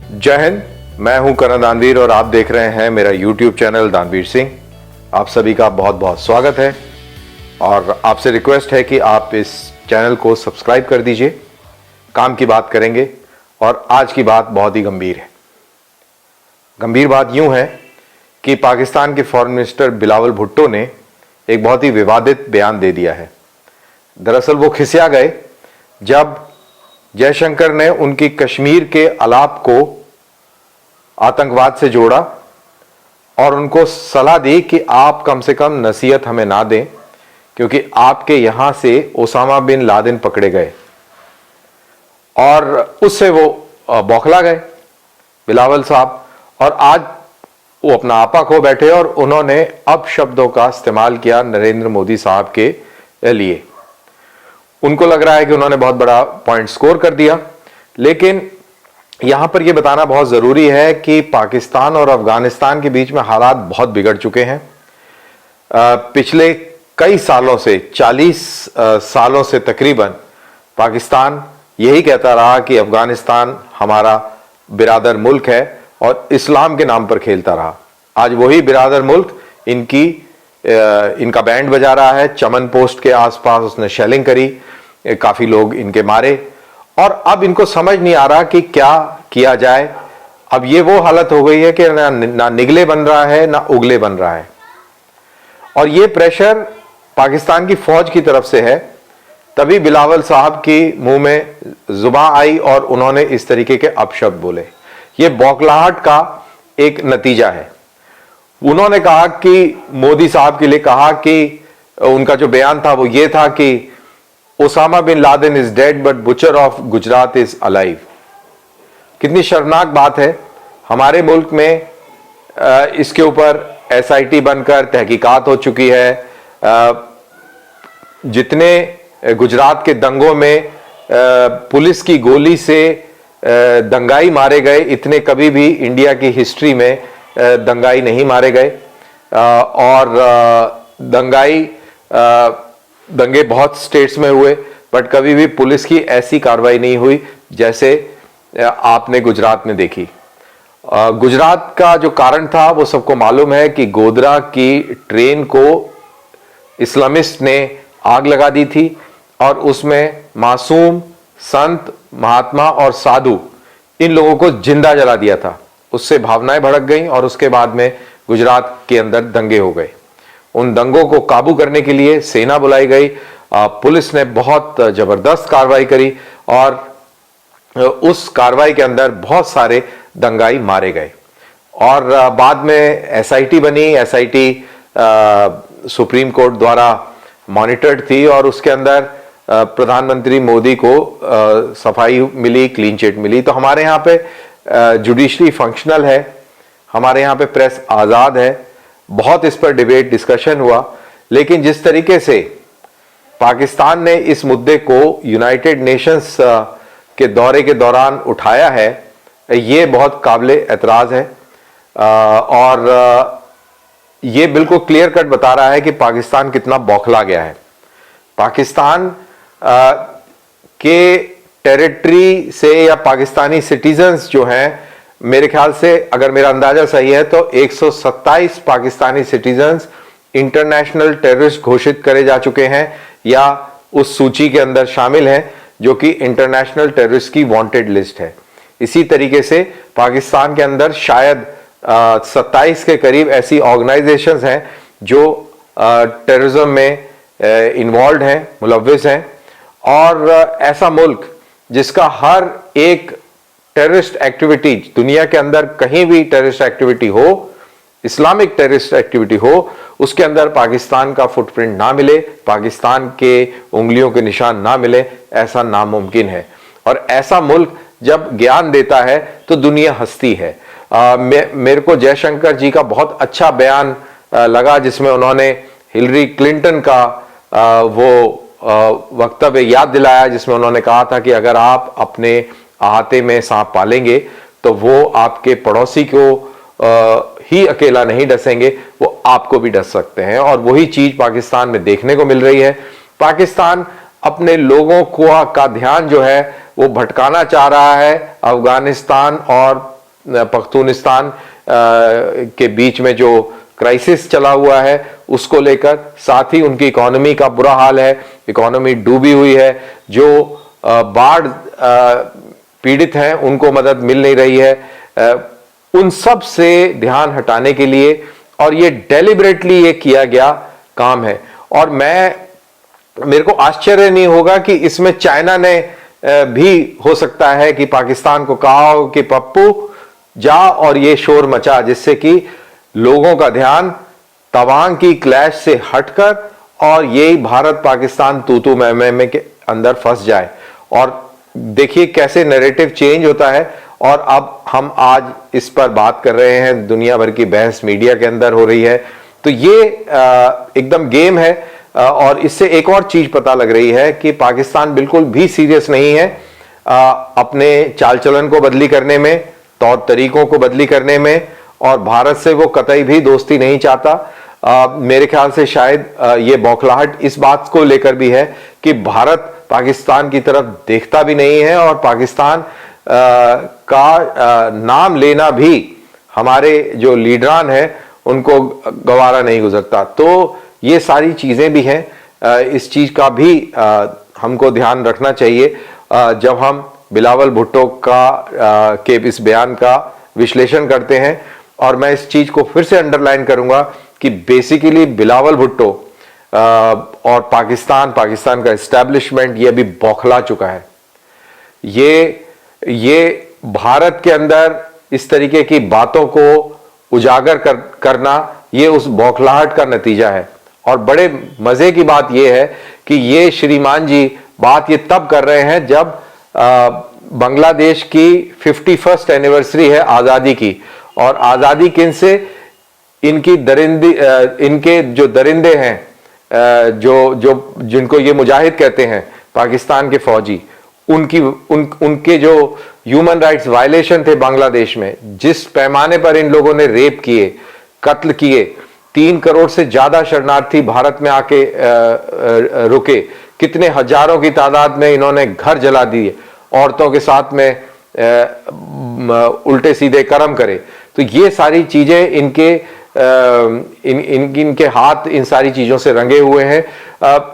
जय हिंद। मैं हूं करण दानवीर और आप देख रहे हैं मेरा YouTube चैनल दानवीर सिंह। आप सभी का बहुत बहुत स्वागत है और आपसे रिक्वेस्ट है कि आप इस चैनल को सब्सक्राइब कर दीजिए। काम की बात करेंगे और आज की बात बहुत ही गंभीर है। गंभीर बात यूं है कि पाकिस्तान के फॉरेन मिनिस्टर बिलावल भुट्टो ने एक बहुत ही विवादित बयान दे दिया है। दरअसल वो खिसिया गए जब जयशंकर ने उनकी कश्मीर के अलाप को आतंकवाद से जोड़ा और उनको सलाह दी कि आप कम से कम नसीहत हमें ना दें क्योंकि आपके यहां से ओसामा बिन लादेन पकड़े गए। और उससे वो बौखला गए बिलावल साहब, और आज वो अपना आपा खो बैठे और उन्होंने अपशब्दों का इस्तेमाल किया नरेंद्र मोदी साहब के लिए। उनको लग रहा है कि उन्होंने बहुत बड़ा पॉइंट स्कोर कर दिया, लेकिन यहां पर यह बताना बहुत जरूरी है कि पाकिस्तान और अफगानिस्तान के बीच में हालात बहुत बिगड़ चुके हैं। पिछले कई सालों से 40 सालों से तकरीबन पाकिस्तान यही कहता रहा कि अफगानिस्तान हमारा बिरादर मुल्क है और इस्लाम के नाम पर खेलता रहा। आज वही बिरादर मुल्क इनका बैंड बजा रहा है। चमन पोस्ट के आसपास उसने शेलिंग करी, काफी लोग इनके मारे, और अब इनको समझ नहीं आ रहा कि क्या किया जाए। अब ये वो हालत हो गई है कि ना निगले बन रहा है ना उगले बन रहा है, और ये प्रेशर पाकिस्तान की फौज की तरफ से है। तभी बिलावल साहब की मुंह में जुबान आई और उन्होंने इस तरीके के अपशब्द बोले। ये बौखलाहट का एक नतीजा है। उन्होंने कहा कि मोदी साहब के लिए कहा कि उनका जो बयान था वो ये था कि Osama bin Laden is dead but butcher of Gujarat is alive. कितनी शर्मनाक बात है। हमारे मुल्क में इसके ऊपर SIT बनकर तहकीकात हो चुकी है। जितने गुजरात के दंगों में पुलिस की गोली से दंगाई मारे गए, इतने कभी भी इंडिया की हिस्ट्री में दंगाई नहीं मारे गए। और दंगे बहुत स्टेट्स में हुए, बट कभी भी पुलिस की ऐसी कार्रवाई नहीं हुई जैसे आपने गुजरात में देखी। गुजरात का जो कारण था वो सबको मालूम है कि गोधरा की ट्रेन को इस्लामिस्ट ने आग लगा दी थी और उसमें मासूम संत, महात्मा और साधु, इन लोगों को जिंदा जला दिया था। उससे भावनाएं भड़क गईं और उसके बाद में गुजरात के अंदर दंगे हो गए। उन दंगों को काबू करने के लिए सेना बुलाई गई। पुलिस ने बहुत जबरदस्त कार्रवाई करी और उस कार्रवाई के अंदर बहुत सारे दंगाई मारे गए। और बाद में SIT बनी। SIT सुप्रीम कोर्ट द्वारा मॉनिटर्ड थी और उसके अंदर प्रधानमंत्री मोदी को सफाई मिली, क्लीन चिट मिली। तो हमारे यहाँ पे जुडिशरी फंक्शनल है, हमारे यहाँ पे प्रेस आज़ाद है। बहुत इस पर डिबेट डिस्कशन हुआ, लेकिन जिस तरीके से पाकिस्तान ने इस मुद्दे को यूनाइटेड नेशंस के दौरे के दौरान उठाया है, ये बहुत काबिले एतराज़ है। और ये बिल्कुल क्लियर कट बता रहा है कि पाकिस्तान कितना बौखला गया है। पाकिस्तान के टेरिटरी से या पाकिस्तानी सिटीजन्स जो हैं, मेरे ख्याल से अगर मेरा अंदाजा सही है तो 127 पाकिस्तानी सिटीजन्स इंटरनेशनल टेररिस्ट घोषित करे जा चुके हैं या उस सूची के अंदर शामिल हैं जो कि इंटरनेशनल टेररिस्ट की वांटेड लिस्ट है। इसी तरीके से पाकिस्तान के अंदर शायद 27 के करीब ऐसी ऑर्गेनाइजेशंस हैं जो टेररिज्म में इन्वॉल्व हैं, मुलव्विस हैं। और ऐसा मुल्क जिसका हर एक टेररिस्ट एक्टिविटी, दुनिया के अंदर कहीं भी टेररिस्ट एक्टिविटी हो, इस्लामिक टेररिस्ट एक्टिविटी हो, उसके अंदर पाकिस्तान का फुटप्रिंट ना मिले, पाकिस्तान के उंगलियों के निशान ना मिले, ऐसा नामुमकिन है। और ऐसा मुल्क जब ज्ञान देता है तो दुनिया हंसती है। मेरे को जयशंकर जी का बहुत अच्छा बयान लगा जिसमें उन्होंने हिलरी क्लिंटन का वो वक्तव्य याद दिलाया, जिसमें उन्होंने कहा था कि अगर आप अपने अहाते में सांप पालेंगे तो वो आपके पड़ोसी को ही अकेला नहीं डसेंगे, वो आपको भी डस सकते हैं। और वही चीज पाकिस्तान में देखने को मिल रही है। पाकिस्तान अपने लोगों का ध्यान जो है वो भटकाना चाह रहा है अफगानिस्तान और पख्तूनिस्तान के बीच में जो क्राइसिस चला हुआ है उसको लेकर, साथ ही उनकी इकोनॉमी का बुरा हाल है, इकोनॉमी डूबी हुई है, जो बाढ़ पीड़ित हैं उनको मदद मिल नहीं रही है, उन सब से ध्यान हटाने के लिए, और ये डेलिबरेटली ये किया गया काम है। और मेरे को आश्चर्य नहीं होगा कि इसमें चाइना ने भी हो सकता है कि पाकिस्तान को कहा हो कि पप्पू जा और ये शोर मचा, जिससे कि लोगों का ध्यान तवांग की क्लैश से हटकर और यही भारत पाकिस्तान तू मैं के अंदर फंस जाए। और देखिए कैसे नैरेटिव चेंज होता है, और अब हम आज इस पर बात कर रहे हैं, दुनिया भर की बहस मीडिया के अंदर हो रही है। तो ये एकदम गेम है। और इससे एक और चीज पता लग रही है कि पाकिस्तान बिल्कुल भी सीरियस नहीं है अपने चाल चलन को बदली करने में, तौर तरीकों को बदली करने में, और भारत से वो कतई भी दोस्ती नहीं चाहता। मेरे ख्याल से शायद ये बौखलाहट इस बात को लेकर भी है कि भारत पाकिस्तान की तरफ देखता भी नहीं है, और पाकिस्तान का नाम लेना भी हमारे जो लीडरान हैं उनको गवारा नहीं गुजरता। तो ये सारी चीजें भी हैं, इस चीज का भी हमको ध्यान रखना चाहिए जब हम बिलावल भुट्टो के इस बयान का विश्लेषण करते हैं। और मैं इस चीज को फिर से अंडरलाइन करूंगा कि बेसिकली बिलावल भुट्टो और पाकिस्तान का एस्टैब्लिशमेंट ये अभी बौखला चुका है। ये भारत के अंदर इस तरीके की बातों को उजागर करना ये उस बौखलाहट का नतीजा है। और बड़े मजे की बात यह है कि ये श्रीमान जी बात ये तब कर रहे हैं जब बांग्लादेश की 51st एनिवर्सरी है आजादी की, और आजादी किन से, इनके जो दरिंदे हैं, जिनको ये मुजाहिद कहते हैं, पाकिस्तान के फौजी, उनके जो ह्यूमन राइट्स वायलेशन थे बांग्लादेश में, जिस पैमाने पर इन लोगों ने रेप किए, कत्ल किए, 3 करोड़ से ज्यादा शरणार्थी भारत में आके रुके, कितने हजारों की तादाद में इन्होंने घर जला दिए, औरतों के साथ में उल्टे सीधे कर्म करे। तो ये सारी चीजें इनके हाथ इन सारी चीजों से रंगे हुए हैं।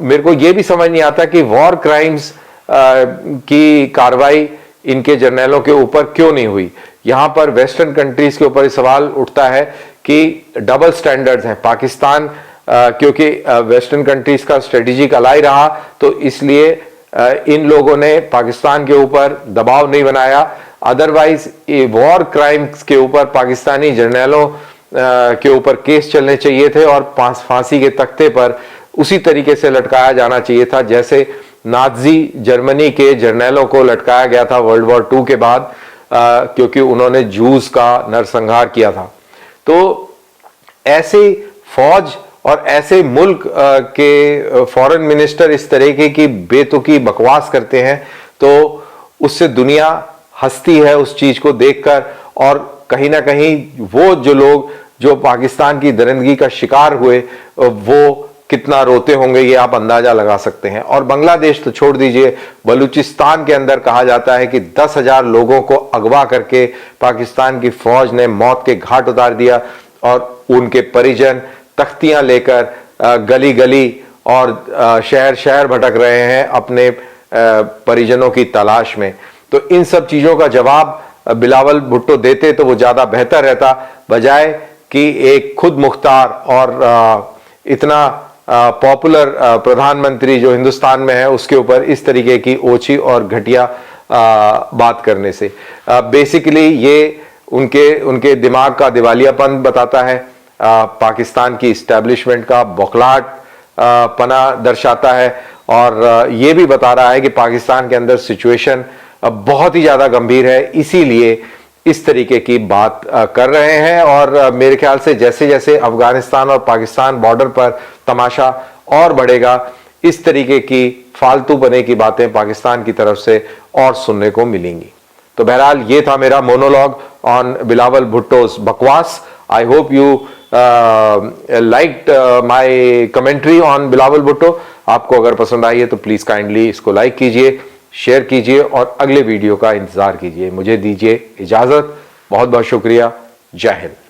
मेरे को ये भी समझ नहीं आता कि वॉर क्राइम्स की कार्रवाई इनके जर्नैलों के ऊपर क्यों नहीं हुई। यहां पर वेस्टर्न कंट्रीज के ऊपर सवाल उठता है कि डबल स्टैंडर्ड्स हैं। पाकिस्तान क्योंकि वेस्टर्न कंट्रीज का स्ट्रेटेजिक अलाई रहा, तो इसलिए इन लोगों ने पाकिस्तान के ऊपर दबाव नहीं बनाया। अदरवाइज वॉर क्राइम्स के ऊपर पाकिस्तानी जर्नैलों के ऊपर केस चलने चाहिए थे और फांसी के तख्ते पर उसी तरीके से लटकाया जाना चाहिए था जैसे नाजी जर्मनी के जर्नैलों को लटकाया गया था वर्ल्ड वॉर 2 के बाद, क्योंकि उन्होंने जूस का नरसंहार किया था। तो ऐसे फौज और ऐसे मुल्क के फॉरेन मिनिस्टर इस तरीके की बेतुकी बकवास करते हैं, तो उससे दुनिया हंसती है उस चीज को देखकर। और कहीं ना कहीं वो जो लोग जो पाकिस्तान की दरिंदगी का शिकार हुए वो कितना रोते होंगे ये आप अंदाजा लगा सकते हैं। और बांग्लादेश तो छोड़ दीजिए, बलूचिस्तान के अंदर कहा जाता है कि 10,000 लोगों को अगवा करके पाकिस्तान की फौज ने मौत के घाट उतार दिया, और उनके परिजन तख्तियां लेकर गली गली और शहर शहर भटक रहे हैं अपने परिजनों की तलाश में। तो इन सब चीजों का जवाब बिलावल भुट्टो देते तो वो ज्यादा बेहतर रहता, बजाय कि एक खुद मुख्तार और इतना पॉपुलर प्रधानमंत्री जो हिंदुस्तान में है उसके ऊपर इस तरीके की ओछी और घटिया बात करने से। बेसिकली ये उनके दिमाग का दिवालियापन बताता है, पाकिस्तान की इस्टेब्लिशमेंट का बौखलाहट पना दर्शाता है, और ये भी बता रहा है कि पाकिस्तान के अंदर सिचुएशन बहुत ही ज्यादा गंभीर है, इसीलिए इस तरीके की बात कर रहे हैं। और मेरे ख्याल से जैसे जैसे अफगानिस्तान और पाकिस्तान बॉर्डर पर तमाशा और बढ़ेगा, इस तरीके की फालतू बने की बातें पाकिस्तान की तरफ से और सुनने को मिलेंगी। तो बहरहाल ये था मेरा मोनोलॉग ऑन बिलावल भुट्टो's बकवास। I hope you liked my commentary on Bilawal Bhutto. आपको अगर पसंद आई है तो प्लीज काइंडली इसको लाइक कीजिए, शेयर कीजिए और अगले वीडियो का इंतजार कीजिए। मुझे दीजिए इजाजत। बहुत बहुत शुक्रिया। जय हिंद।